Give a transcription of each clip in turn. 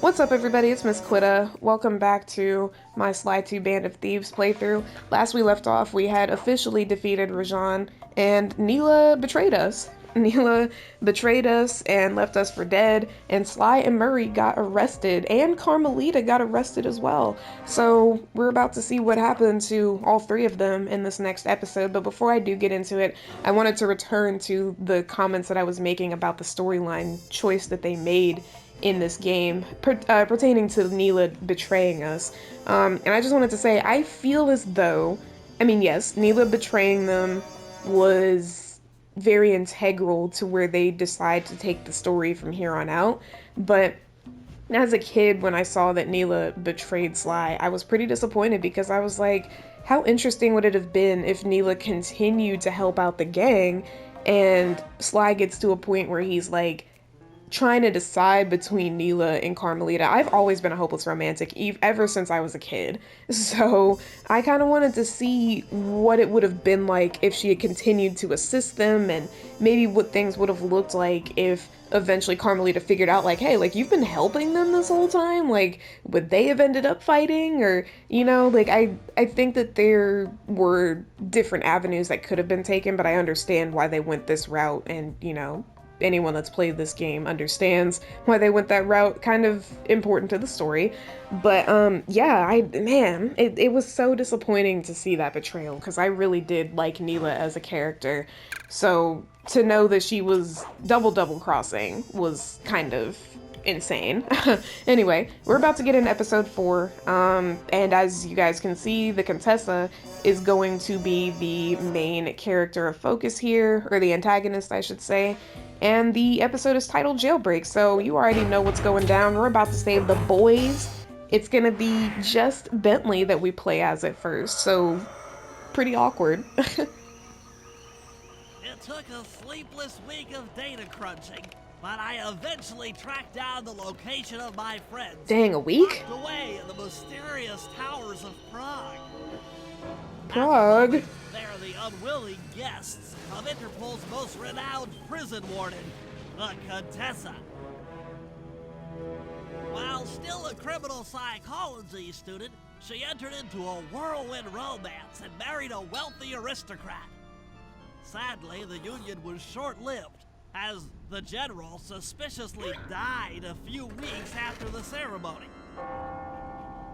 What's up, everybody? It's Miss Quitta. Welcome back to my Sly 2 Band of Thieves playthrough. Last we left off, we had officially defeated Rajan, and Neela betrayed us. Neela betrayed us and left us for dead, and Sly and Murray got arrested, and Carmelita got arrested as well. So we're about to see what happened to all three of them in this next episode, but before I do get into it, I wanted to return to the comments that I was making about the storyline choice that they made in this game pertaining to Neela betraying us. And I just wanted to say, I feel as though, I mean, yes, Neela betraying them was very integral to where they decide to take the story from here on out. But as a kid, when I saw that Neela betrayed Sly, I was pretty disappointed because I was like, how interesting would it have been if Neela continued to help out the gang and Sly gets to a point where he's like, trying to decide between Neela and Carmelita. I've always been a hopeless romantic ever since I was a kid. So I kind of wanted to see what it would have been like if she had continued to assist them, and maybe what things would have looked like if eventually Carmelita figured out, like, hey, like, you've been helping them this whole time, like, would they have ended up fighting? Or, you know, like, I think that there were different avenues that could have been taken, but I understand why they went this route, and, you know, anyone that's played this game understands why they went that route. Kind of important to the story. But yeah, it was so disappointing to see that betrayal, because I really did like Neela as a character. So to know that she was double crossing was kind of insane. Anyway, we're about to get into episode 4, and as you guys can see, the Contessa is going to be the main character of focus here, or the antagonist, I should say. And the episode is titled Jailbreak, so you already know what's going down. We're about to save the boys. It's gonna be just Bentley that we play as at first, so pretty awkward. It took a sleepless week of data crunching, but I eventually tracked down the location of my friends. Dang, a week? Locked away in the mysterious towers of Prague. Prague? They're the unwilling guests of Interpol's most renowned prison warden, the Contessa. While still a criminal psychology student, she entered into a whirlwind romance and married a wealthy aristocrat. Sadly, the union was short-lived, as the general suspiciously died a few weeks after the ceremony.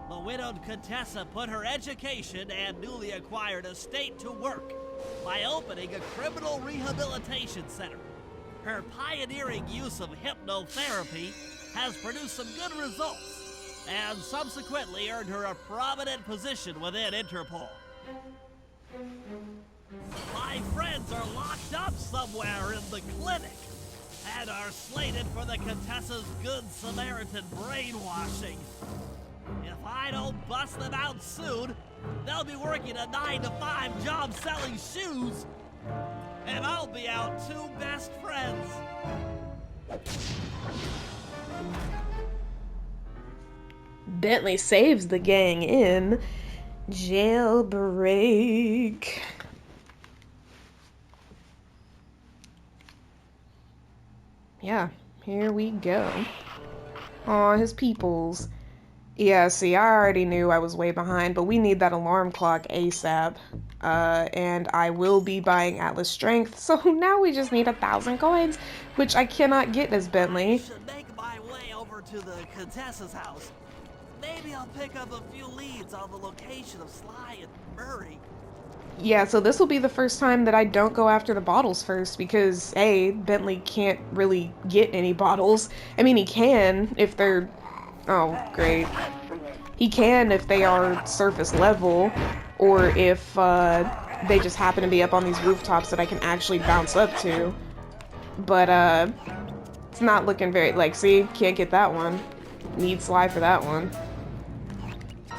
The widowed Contessa put her education and newly acquired estate to work by opening a criminal rehabilitation center. Her pioneering use of hypnotherapy has produced some good results, and subsequently earned her a prominent position within Interpol. My friends are locked up somewhere in the clinic, and are slated for the Contessa's Good Samaritan brainwashing. If I don't bust them out soon, they'll be working a 9-to-5 job selling shoes, and I'll be out two best friends. Bentley saves the gang in Jailbreak. Yeah, here we go. Aw, his peoples. Yeah, see, I already knew I was way behind, but we need that alarm clock ASAP. And I will be buying Atlas Strength, so now we just need 1,000 coins, which I cannot get as Bentley. I should make my way over to the Contessa's house. Maybe I'll pick up a few leads on the location of Sly and Murray. Yeah, so this will be the first time that I don't go after the bottles first, because, A, Bentley can't really get any bottles. I mean, he can if they're... Oh, great. He can if they are surface level, or if they just happen to be up on these rooftops that I can actually bounce up to. But, it's not looking very... Like, see? Can't get that one. Need Sly for that one.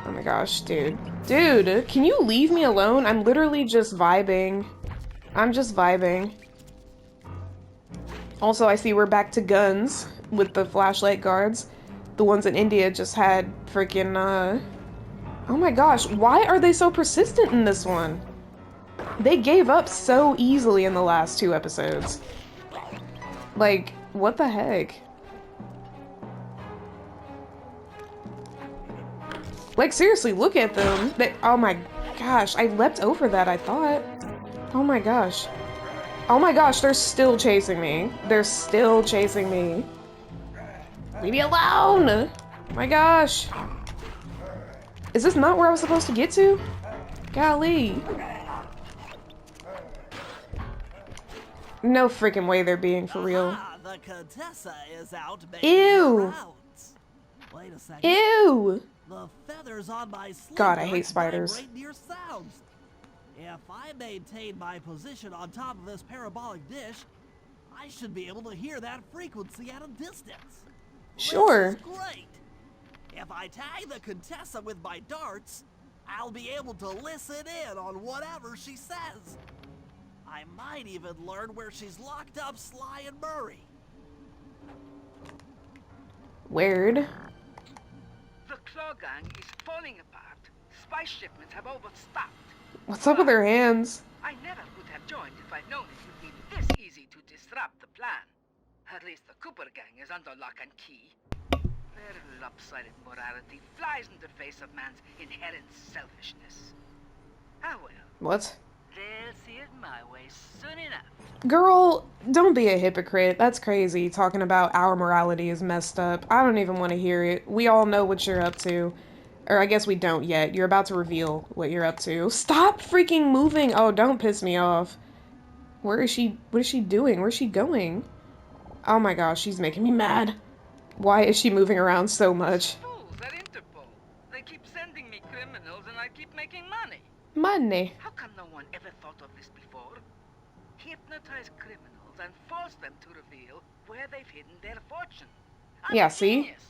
Oh my gosh, dude. Dude, can you leave me alone? I'm literally just vibing. I'm just vibing. Also, I see we're back to guns with the flashlight guards. The ones in India just had freaking, Oh my gosh, why are they so persistent in this one? They gave up so easily in the last 2 episodes. Like, what the heck? Like, seriously, look at them. Oh my gosh, I leapt over that, I thought. Oh my gosh. Oh my gosh, they're still chasing me. They're still chasing me. Leave me alone! Oh my gosh. Is this not where I was supposed to get to? Golly. No freaking way they're being for real. The Contessa is out making Ew. her rounds. Wait a second. Ew! The feathers on my sleeve God, I hate spiders. vibrate near sounds. If I maintain my position on top of this parabolic dish, I should be able to hear that frequency at a distance. Sure. This is great. If I tag the Contessa with my darts, I'll be able to listen in on whatever she says. I might even learn where she's locked up Sly and Murray. Weird. The Claw Gang is falling apart. Spice shipments have overstocked. What's up with their hands? I never would have joined if I'd known it would be this easy to disrupt the plan. At least the Cooper Gang is under lock and key. Their lopsided morality flies in the face of man's inherent selfishness. Ah well. What? They'll see it my way soon enough. Girl, don't be a hypocrite. That's crazy, talking about our morality is messed up. I don't even want to hear it. We all know what you're up to. Or I guess we don't yet. You're about to reveal what you're up to. Stop freaking moving! Oh, don't piss me off. Where is she? What is she doing? Where's she going? Oh my gosh, she's making me mad. Why is she moving around so much? Fools at Interpol. They keep sending me criminals and I keep making money. Money. How come no one ever thought of this before? Hypnotize criminals and force them to reveal where they've hidden their fortune. I'm Yeah, a see? genius.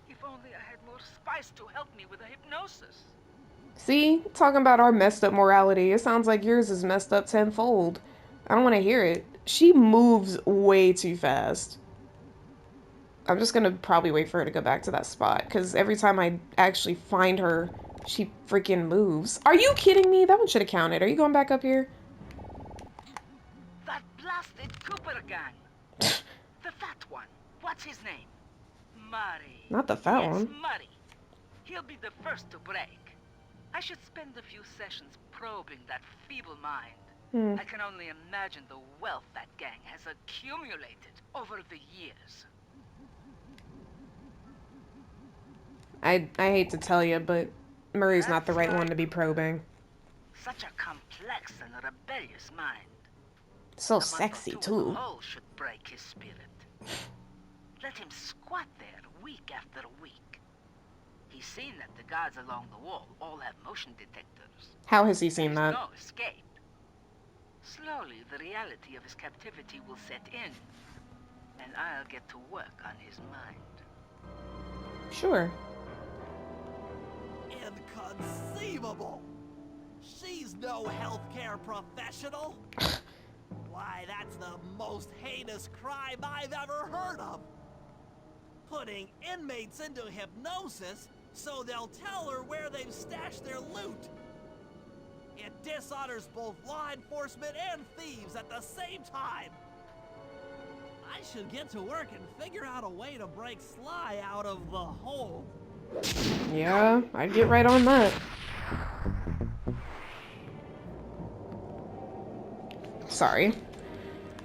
If only I had more spice to help me with the hypnosis. See? Talking about our messed up morality. It sounds like yours is messed up tenfold. I don't want to hear it. She moves way too fast. I'm just gonna probably wait for her to go back to that spot, because every time I actually find her, she freaking moves. Are you kidding me? That one should have counted. Are you going back up here? That blasted Cooper Gang. The fat one. What's his name? Murray. Not the fat Yes, one. Murray. He'll be the first to break. I should spend a few sessions probing that feeble mind. I can only imagine the wealth that gang has accumulated over the years. I hate to tell you, but Murray's not the right one to be probing. Such a complex and rebellious mind. So A month or sexy, two in too. the hole should break his spirit. Let him squat there week after week. He's seen that the guards along the wall all have motion detectors. How has he seen There's that? no escape. Slowly, the reality of his captivity will set in, and I'll get to work on his mind. Sure. Inconceivable! She's no healthcare professional! Why, that's the most heinous crime I've ever heard of! Putting inmates into hypnosis so they'll tell her where they've stashed their loot! It dishonors both law enforcement and thieves at the same time! I should get to work and figure out a way to break Sly out of the hole. Yeah, I'd get right on that. Sorry.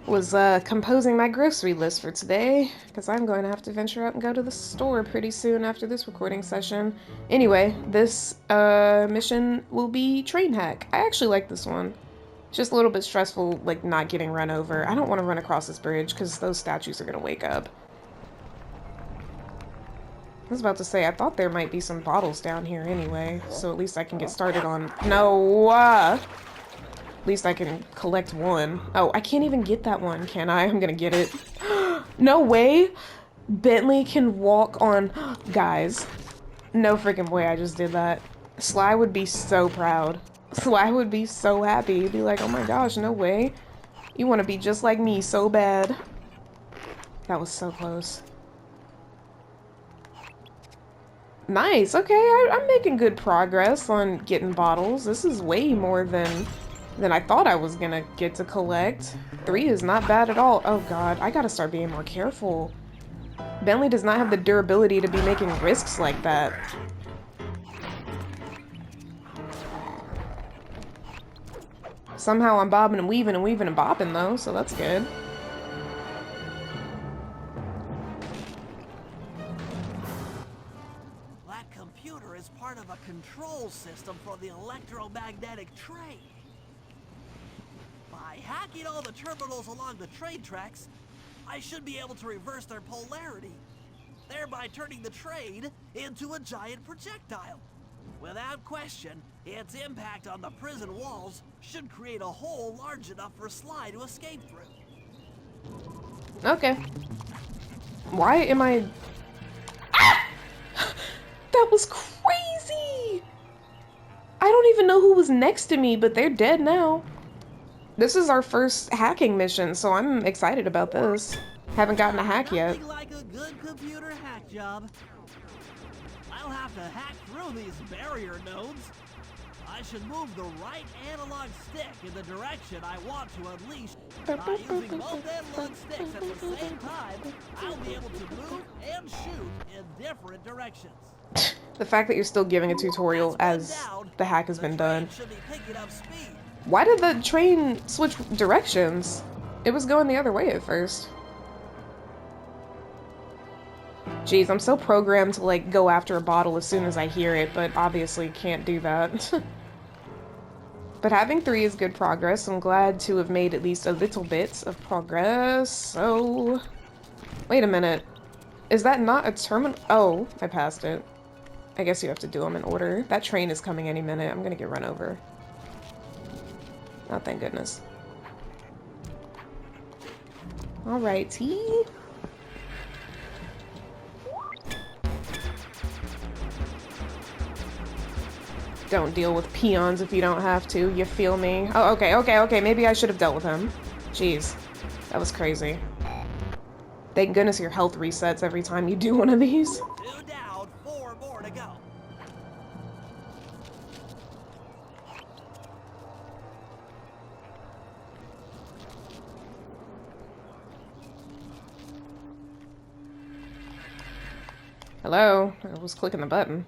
Was composing my grocery list for today, because I'm going to have to venture out and go to the store pretty soon after this recording session. Anyway, this mission will be train hack. I actually like this one. It's just a little bit stressful, like, not getting run over. I don't want to run across this bridge, because those statues are going to wake up. I was about to say, I thought there might be some bottles down here anyway, so at least I can get started on... No! At least I can collect one. Oh, I can't even get that one, can I? I'm gonna get it. No way! Bentley can walk on... Guys. No freaking way I just did that. Sly would be so proud. Sly would be so happy. He'd be like, oh my gosh, no way. You want to be just like me so bad. That was so close. Nice, okay, I'm making good progress on getting bottles. This is way more than I thought I was gonna get to collect. 3 is not bad at all. Oh god, I gotta start being more careful. Bentley does not have the durability to be making risks like that. Somehow I'm bobbing and weaving and bobbing though, so that's good. That computer is part of a control system for the electromagnetic train. By hacking all the terminals along the train tracks, I should be able to reverse their polarity, thereby turning the train into a giant projectile. Without question, its impact on the prison walls should create a hole large enough for Sly to escape through. Okay. Why am I... Ah! That was crazy! I don't even know who was next to me, but they're dead now. This is our first hacking mission, so I'm excited about this. Haven't gotten a hack yet. Nothing like a good computer hack job. I'll have to hack through these barrier nodes. I should move the right analog stick in the direction I want to unleash. By using both analog sticks at the same time, I'll be able to move and shoot in different directions. The fact that you're still giving a tutorial as the hack has been done. Should be picking up speed. Why did the train switch directions? It was going the other way at first. Jeez, I'm so programmed to like go after a bottle as soon as I hear it, but obviously can't do that. But having 3 is good progress. I'm glad to have made at least a little bit of progress. So, wait a minute. Is that not a terminal? Oh, I passed it. I guess you have to do them in order. That train is coming any minute. I'm gonna get run over. Oh, thank goodness. Alrighty. Don't deal with peons if you don't have to, you feel me? Oh, okay, maybe I should have dealt with him. Jeez, that was crazy. Thank goodness your health resets every time you do one of these. 2 down, 4 more to go. Hello? I was clicking the button.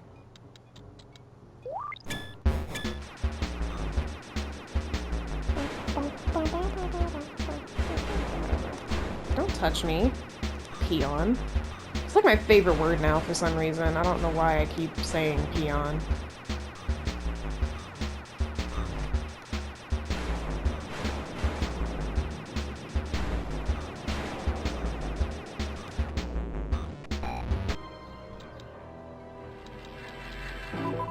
Don't touch me, peon. It's like my favorite word now for some reason. I don't know why I keep saying peon.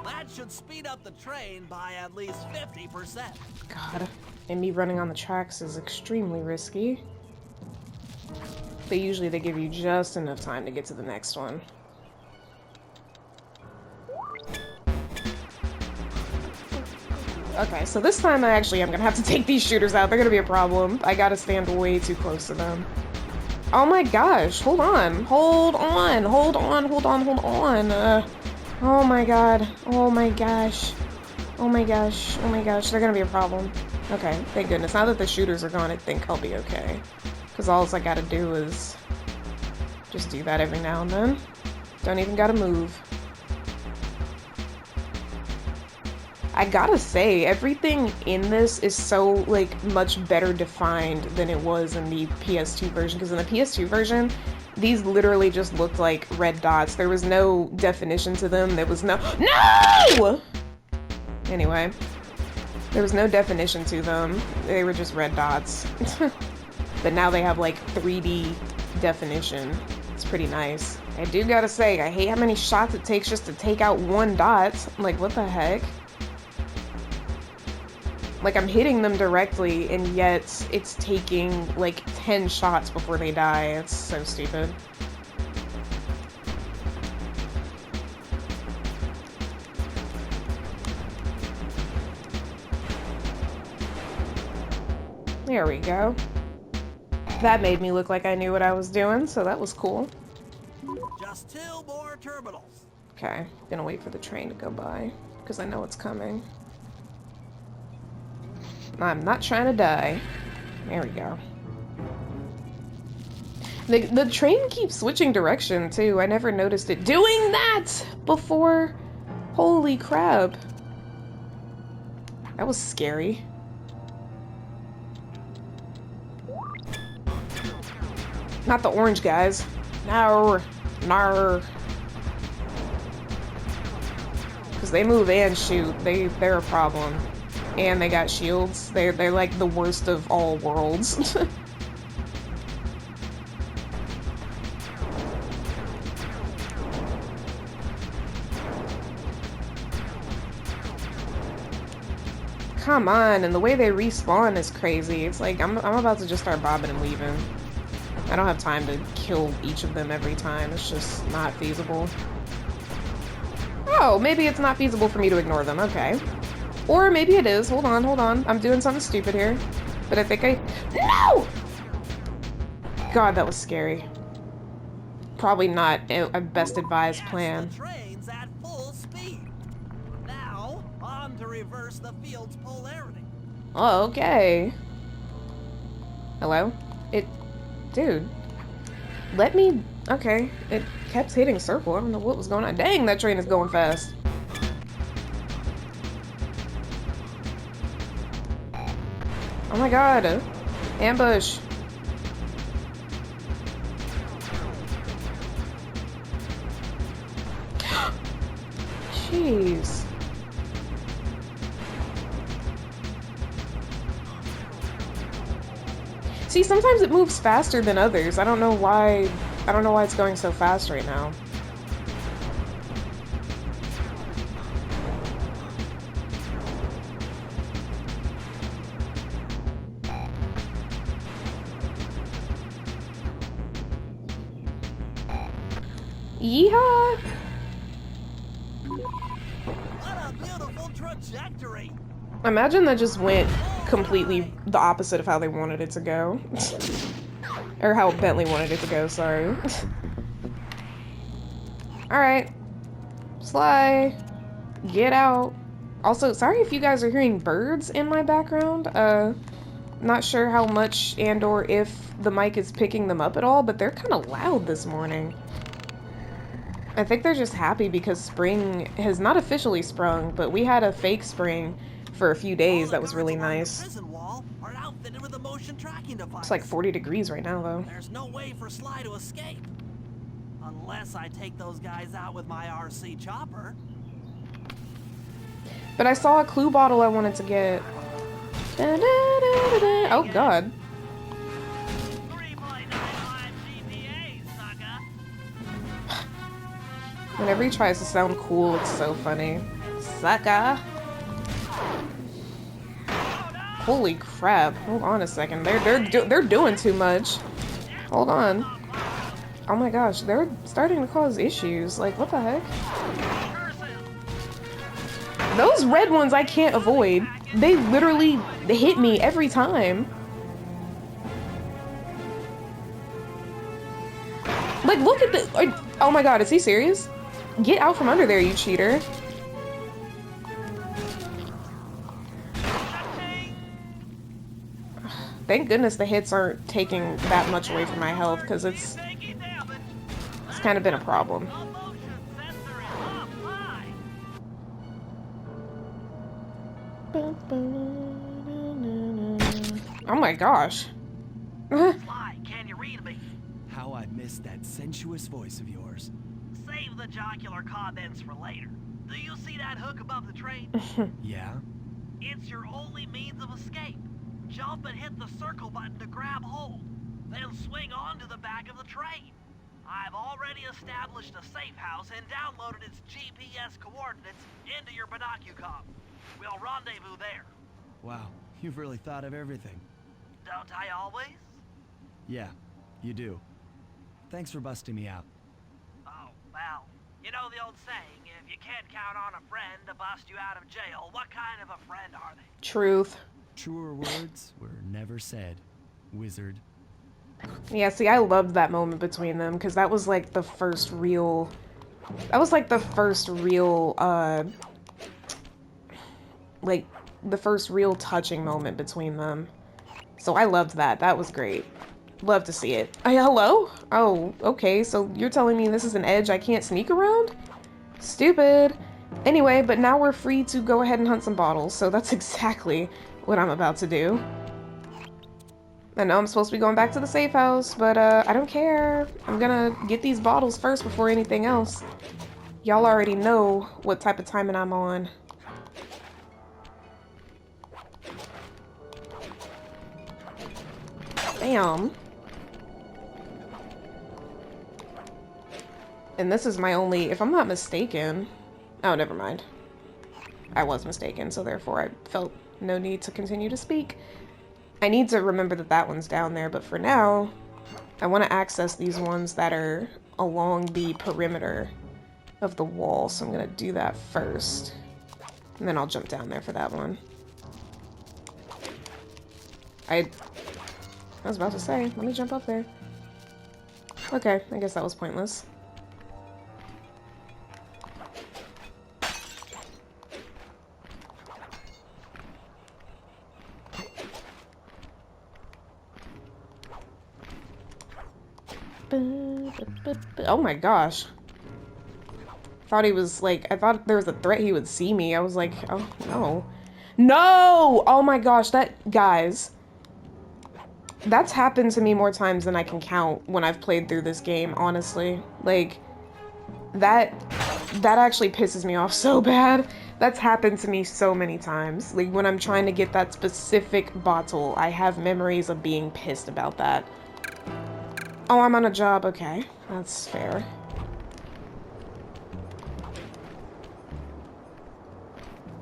That should speed up the train by at least 50%. God, and me running on the tracks is extremely risky. But usually they give you just enough time to get to the next one. Okay, so this time I actually am gonna have to take these shooters out. They're gonna be a problem. I gotta stand way too close to them. Oh my gosh, hold on. Hold on. Oh my god. Oh my gosh. They're gonna be a problem. Okay, thank goodness. Now that the shooters are gone, I think I'll be okay. Because all I gotta do is just do that every now and then. Don't even gotta move. I gotta say, everything in this is so, like, much better defined than it was in the PS2 version. Because in the PS2 version, these literally just looked like red dots. There was no definition to them. There was no— No! Anyway. There was no definition to them. They were just red dots. But now they have, like, 3D definition. It's pretty nice. I do gotta say, I hate how many shots it takes just to take out one dot. Like, what the heck? Like, I'm hitting them directly, and yet it's taking, like, 10 shots before they die. It's so stupid. There we go. That made me look like I knew what I was doing, so that was cool. Just 2 more terminals. Okay, gonna wait for the train to go by, because I know it's coming. I'm not trying to die. There we go. The train keeps switching direction, too. I never noticed it doing that before. Holy crap. That was scary. Not the orange guys. No. Nar. Because they move and shoot. They're a problem. And they got shields. They're like the worst of all worlds. Come on, and the way they respawn is crazy. It's like I'm about to just start bobbing and weaving. I don't have time to kill each of them every time. It's just not feasible. Oh, maybe it's not feasible for me to ignore them. Okay. Or maybe it is. Hold on, hold on. I'm doing something stupid here. But I think No! God, that was scary. Probably not a best advised plan. The train's at full speed. Now, on to reverse the field's polarity. Oh, okay. Hello? Dude. Let me... Okay. It kept hitting circle. I don't know what was going on. Dang, that train is going fast. Oh my god. Ambush. Jeez. See, sometimes it moves faster than others. I don't know why it's going so fast right now. Yeehaw! What a beautiful trajectory! Imagine that just went completely the opposite of how they wanted it to go. Or how Bentley wanted it to go, sorry. Alright. Sly. Get out. Also, sorry if you guys are hearing birds in my background. Not sure how much and or if the mic is picking them up at all, but they're kind of loud this morning. I think they're just happy because spring has not officially sprung, but we had a fake spring for a few days that was really nice. It's like 40 degrees right now, though. There's no way for Sly to escape. Unless I take those guys out with my RC chopper. But I saw a clue bottle I wanted to get. Da, da, da, da, da. Oh, God. Whenever he tries to sound cool, it's so funny. Sucker. Holy crap. Hold on a second. They're doing too much. Hold on. Oh my gosh, they're starting to cause issues. Like, what the heck? Those red ones I can't avoid. They literally hit me every time. Like, look at the... Oh my god, is he serious? Get out from under there, you cheater. Thank goodness the hits aren't taking that much away from my health, because it's kind of been a problem. Oh my gosh. Sly, can you read me? How I missed that sensuous voice of yours. Save the jocular comments for later. Do you see that hook above the train? Yeah? It's your only means of escape. Jump and hit the circle button to grab hold. Then swing onto the back of the train. I've already established a safe house and downloaded its GPS coordinates into your binocucom. We'll rendezvous there. Wow, you've really thought of everything. Don't I always? Yeah, you do. Thanks for busting me out. Oh, well, you know the old saying, if you can't count on a friend to bust you out of jail, what kind of a friend are they? Truth. Truer words were never said, wizard. Yeah, see, I loved that moment between them, because that was like the first real... That was like the first real, like, the first real touching moment between them. So I loved that. That was great. Love to see it. Hello? Oh, okay, so you're telling me this is an edge I can't sneak around? Stupid. Anyway, but now we're free to go ahead and hunt some bottles, so that's exactly what I'm about to do. I know I'm supposed to be going back to the safe house, but I don't care. I'm gonna get these bottles first before anything else. Y'all already know what type of timing I'm on. Bam. And this is my only, if I'm not mistaken. Oh, never mind. I was mistaken, so therefore I felt no need to continue to speak. I need to remember that that one's down there, but for now, I want to access these ones that are along the perimeter of the wall, so I'm going to do that first. And then I'll jump down there for that one. I was about to say, let me jump up there. Okay, I guess that was pointless. Oh my gosh. Thought he was like, I thought there was a threat he would see me. I was like, oh no. No! Oh my gosh, guys. That's happened to me more times than I can count when I've played through this game, honestly. Like, that actually pisses me off so bad. That's happened to me so many times. Like, when I'm trying to get that specific bottle, I have memories of being pissed about that. Oh, I'm on a job. Okay, that's fair.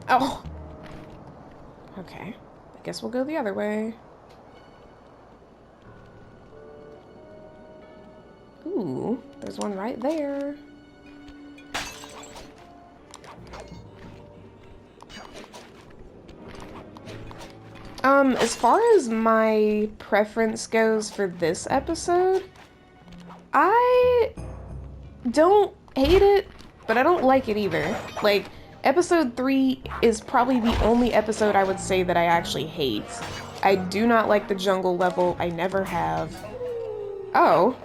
Oh! Okay, I guess we'll go the other way. Ooh, there's one right there. As far as my preference goes for this episode, I don't hate it, but I don't like it either. Like, episode 3 is probably the only episode I would say that I actually hate. I do not like the jungle level. I never have. Oh.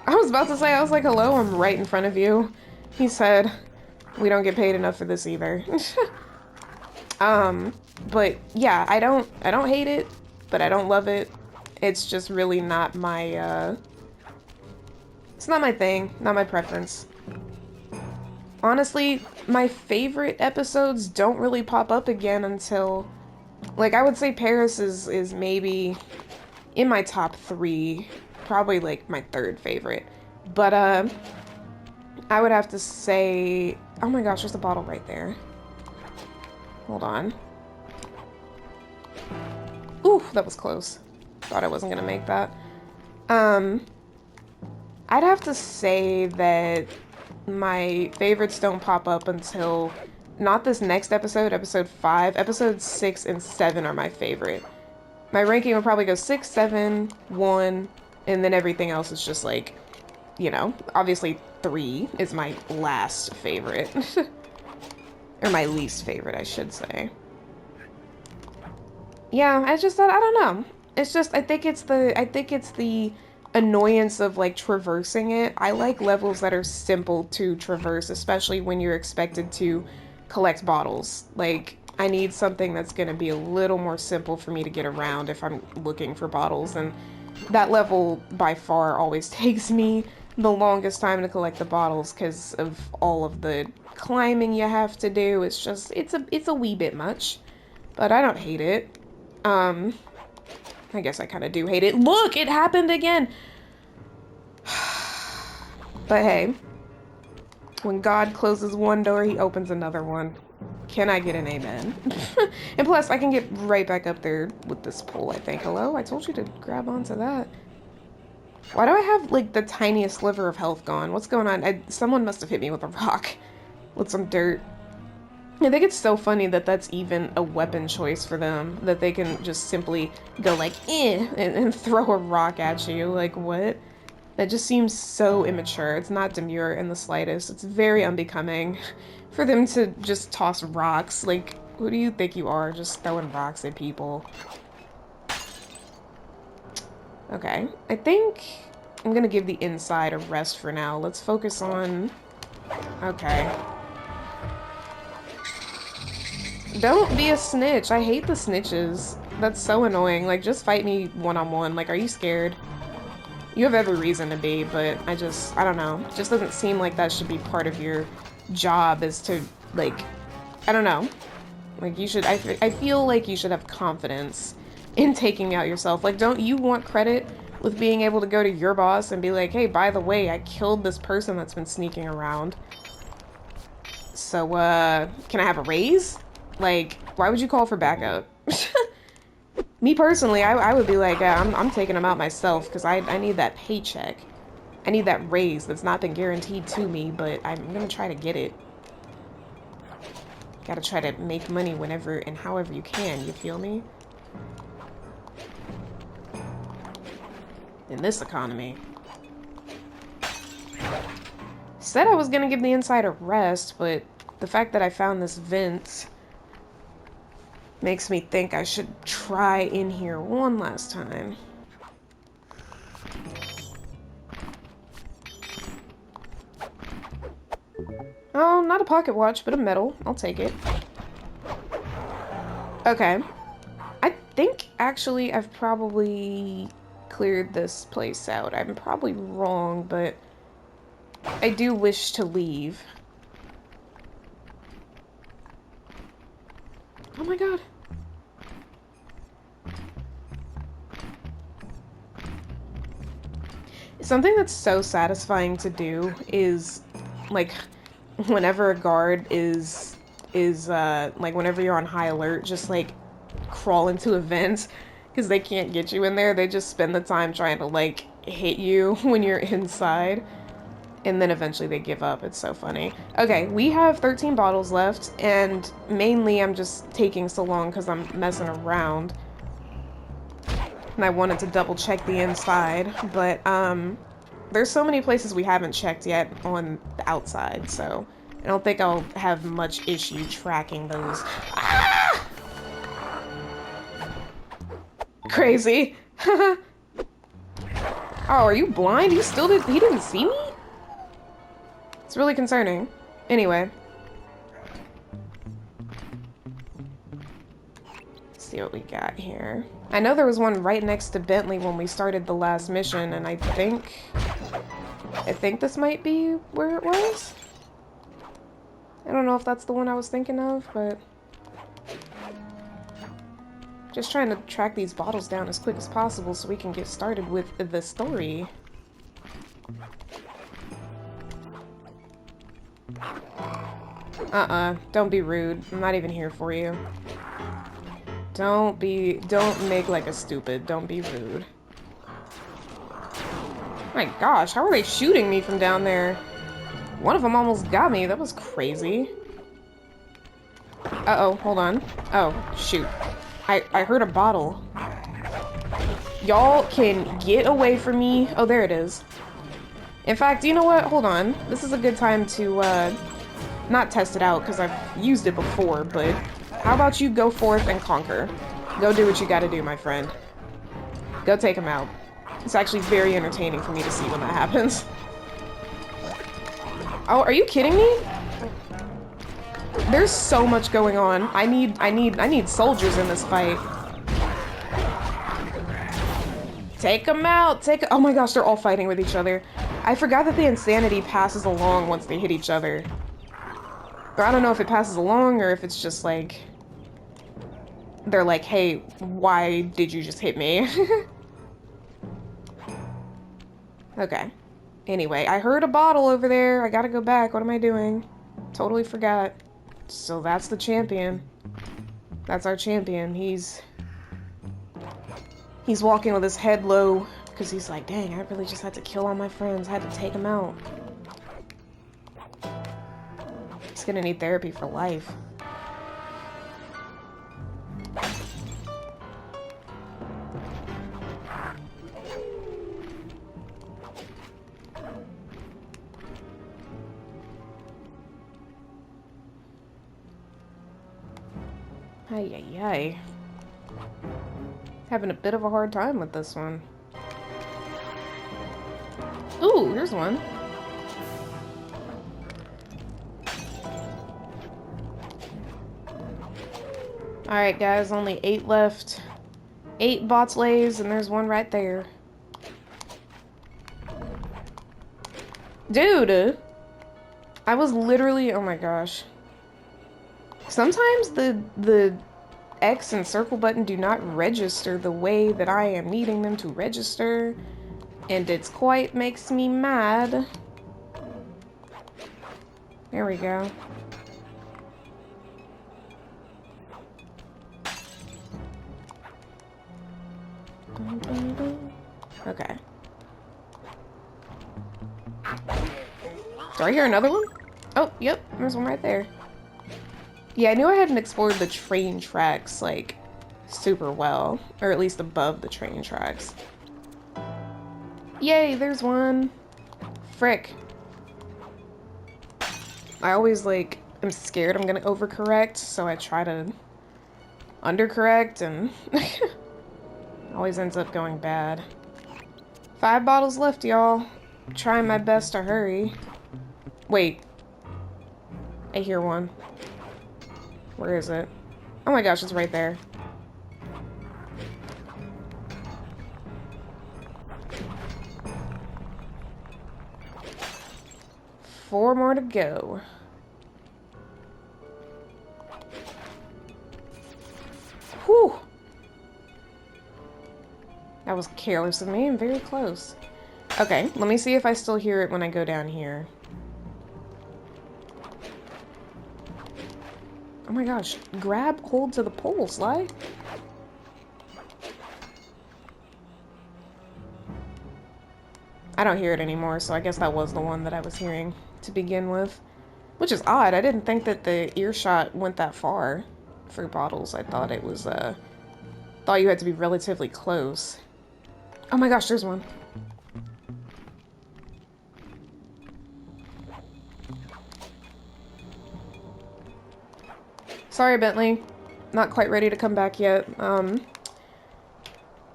I was about to say, I was like, hello, I'm right in front of you. He said, we don't get paid enough for this either. But yeah, I don't hate it, but I don't love it. It's just really not my, it's not my thing, not my preference. Honestly, my favorite episodes don't really pop up again until, like, I would say Paris is maybe in my top 3, probably like my 3rd favorite. But, I would have to say, oh my gosh, there's a bottle right there. Hold on. Ooh, that was close. Thought I wasn't gonna make that. I'd have to say that my favorites don't pop up until not this next episode, episode 5. Episodes 6 and 7 are my favorite. My ranking would probably go 6, 7, 1, and then everything else is just like, you know, obviously 3 is my last favorite. Or my least favorite, I should say. Yeah, I just thought, I don't know. It's just, I think it's the annoyance of, like, traversing it. I like levels that are simple to traverse, especially when you're expected to collect bottles. Like, I need something that's gonna be a little more simple for me to get around if I'm looking for bottles, and that level, by far, always takes me the longest time to collect the bottles because of all of the climbing you have to do. It's just, it's a wee bit much, but I don't hate it. I guess I kind of do hate it. Look, it happened again! But hey, when God closes one door, he opens another one. Can I get an amen? And plus, I can get right back up there with this pole, I think. Hello? I told you to grab onto that. Why do I have, like, the tiniest sliver of health gone? What's going on? Someone must have hit me with a rock. With some dirt. I think it's so funny that that's even a weapon choice for them. That they can just simply go like, eh, and throw a rock at you. Like, what? That just seems so immature. It's not demure in the slightest. It's very unbecoming for them to just toss rocks. Like, who do you think you are, just throwing rocks at people? Okay, I think I'm gonna give the inside a rest for now. Let's focus on... Okay. Don't be a snitch. I hate the snitches. That's so annoying. Like, just fight me one-on-one. Like, are you scared? You have every reason to be, but I don't know. It just doesn't seem like that should be part of your job, is to, like, I don't know. Like, you should, I feel like you should have confidence in taking out yourself. Like, don't you want credit with being able to go to your boss and be like, hey, by the way, I killed this person that's been sneaking around. So, can I have a raise? Like, why would you call for backup? Me personally, I would be like, yeah, I'm taking them out myself because I need that paycheck. I need that raise that's not been guaranteed to me, but I'm gonna try to get it. Gotta try to make money whenever and however you can, you feel me? In this economy. Said I was gonna give the inside a rest, but the fact that I found this vent makes me think I should try in here one last time. Oh, not a pocket watch, but a medal. I'll take it. Okay. I think, actually, I've probably cleared this place out. I'm probably wrong, but I do wish to leave. Oh my god. Something that's so satisfying to do is, like, whenever a guard is like, whenever you're on high alert, just, like, crawl into a vent, because they can't get you in there. They just spend the time trying to, like, hit you when you're inside, and then eventually they give up. It's so funny. Okay, we have 13 bottles left, and mainly I'm just taking so long because I'm messing around. And I wanted to double check the inside, but, there's so many places we haven't checked yet on the outside, so I don't think I'll have much issue tracking those. Ah! Crazy. Oh, are you blind? He didn't see me? It's really concerning. Anyway. Let's see what we got here. I know there was one right next to Bentley when we started the last mission, and I think this might be where it was. I don't know if that's the one I was thinking of, but just trying to track these bottles down as quick as possible so we can get started with the story. Don't be rude. I'm not even here for you. Don't make like a stupid. Don't be rude. My gosh, how are they shooting me from down there? One of them almost got me. That was crazy. Uh-oh, hold on. Oh, shoot. I heard a bottle. Y'all can get away from me. Oh, there it is. In fact, you know what? Hold on. This is a good time to, not test it out, because I've used it before, but how about you go forth and conquer? Go do what you gotta do, my friend. Go take him out. It's actually very entertaining for me to see when that happens. Oh, are you kidding me? There's so much going on. I need soldiers in this fight. Take them out. Oh my gosh, they're all fighting with each other. I forgot that the insanity passes along once they hit each other. Or I don't know if it passes along or if it's just like they're like, hey, why did you just hit me? Okay. Anyway, I heard a bottle over there. I gotta go back. What am I doing? Totally forgot. So that's the champion. That's our champion. He's walking with his head low because he's like, dang, I really just had to kill all my friends. I had to take them out. He's gonna need therapy for life. Ay, ay, ay. Having a bit of a hard time with this one. Ooh, here's one. Alright, guys, only 8 left. 8 bots lays, and there's one right there. Dude! I was literally, oh my gosh. Sometimes the X and circle button do not register the way that I am needing them to register, and it's quite makes me mad. There we go. Okay. Do I hear another one? Oh, yep, there's one right there. Yeah, I knew I hadn't explored the train tracks, like, super well. Or at least above the train tracks. Yay, there's one. Frick. I always, like, am scared I'm gonna overcorrect, so I try to undercorrect, and always ends up going bad. 5 bottles left, y'all. Trying my best to hurry. Wait. I hear one. Where is it? Oh my gosh, it's right there. Four more to go. Whew! That was careless of me and very close. Okay, let me see if I still hear it when I go down here. Oh my gosh, grab hold to the pole, Sly. I don't hear it anymore, so I guess that was the one that I was hearing to begin with. Which is odd, I didn't think that the earshot went that far for bottles. I thought it was, thought you had to be relatively close. Oh my gosh, there's one. Sorry, Bentley. Not quite ready to come back yet.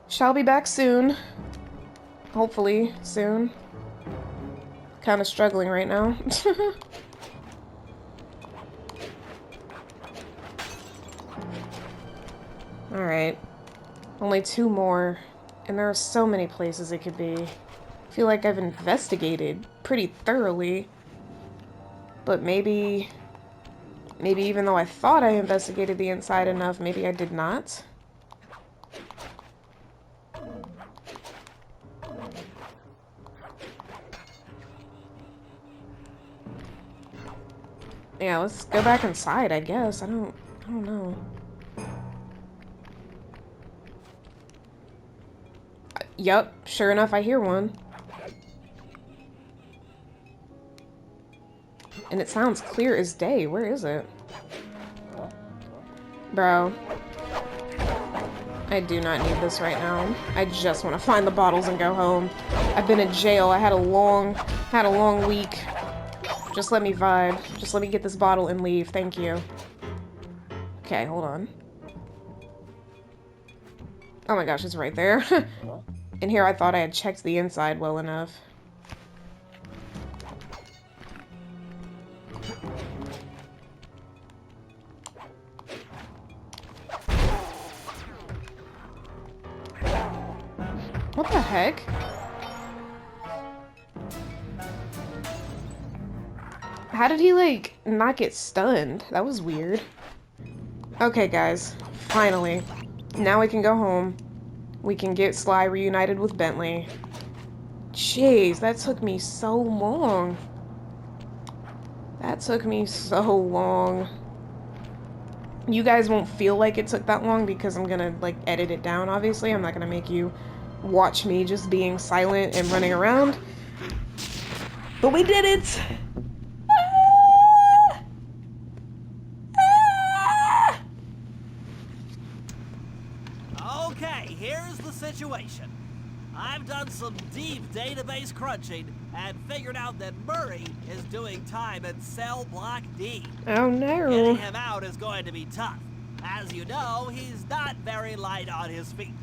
Shall be back soon. Hopefully, soon. Kind of struggling right now. Alright. Only 2 more. And there are so many places it could be. I feel like I've investigated pretty thoroughly. But maybe even though I thought I investigated the inside enough, maybe I did not. Yeah, let's go back inside, I guess. I don't know. Yup, sure enough, I hear one. And it sounds clear as day. Where is it? Bro. I do not need this right now. I just want to find the bottles and go home. I've been in jail. I had a long week. Just let me vibe. Just let me get this bottle and leave. Thank you. Okay, hold on. Oh my gosh, it's right there. In here, I thought I had checked the inside well enough. What the heck? How did he, like, not get stunned? That was weird. Okay, guys. Finally. Now we can go home. We can get Sly reunited with Bentley. Jeez, that took me so long. That took me so long. You guys won't feel like it took that long because I'm gonna, like, edit it down, obviously. I'm not gonna make you watch me just being silent and running around. But we did it! Okay, here's the situation. I've done some deep database crunching and figured out that Murray is doing time in cell block D. Oh no. Getting him out is going to be tough. As you know, he's not very light on his feet.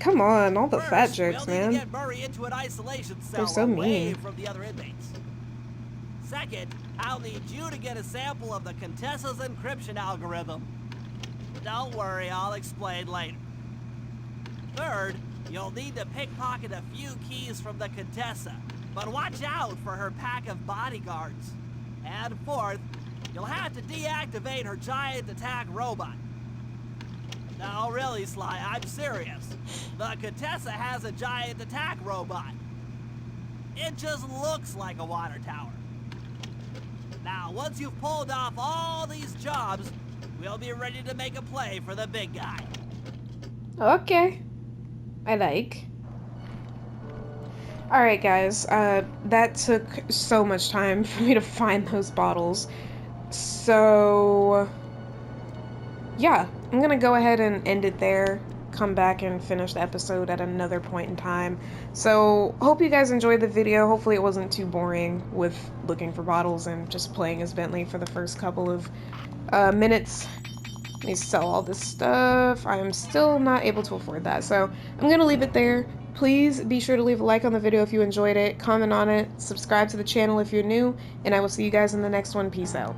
Come on, all the fat jokes, we'll need man. to get Murray into an isolation cell They're so away mean. from the other inmates. Second, I'll need you to get a sample of the Contessa's encryption algorithm. Don't worry, I'll explain later. Third, you'll need to pickpocket a few keys from the Contessa, but watch out for her pack of bodyguards. And fourth, you'll have to deactivate her giant attack robot. No, really, Sly, I'm serious. The Contessa has a giant attack robot. It just looks like a water tower. Now, once you've pulled off all these jobs, we'll be ready to make a play for the big guy. Okay. I like. Alright guys, that took so much time for me to find those bottles. So, yeah, I'm gonna go ahead and end it there. Come back and finish the episode at another point in time. So, hope you guys enjoyed the video. Hopefully it wasn't too boring with looking for bottles and just playing as Bentley for the first couple of minutes. Let me sell all this stuff. I am still not able to afford that, so I'm gonna leave it there. Please be sure to leave a like on the video if you enjoyed it, comment on it, subscribe to the channel if you're new, and I will see you guys in the next one. Peace out.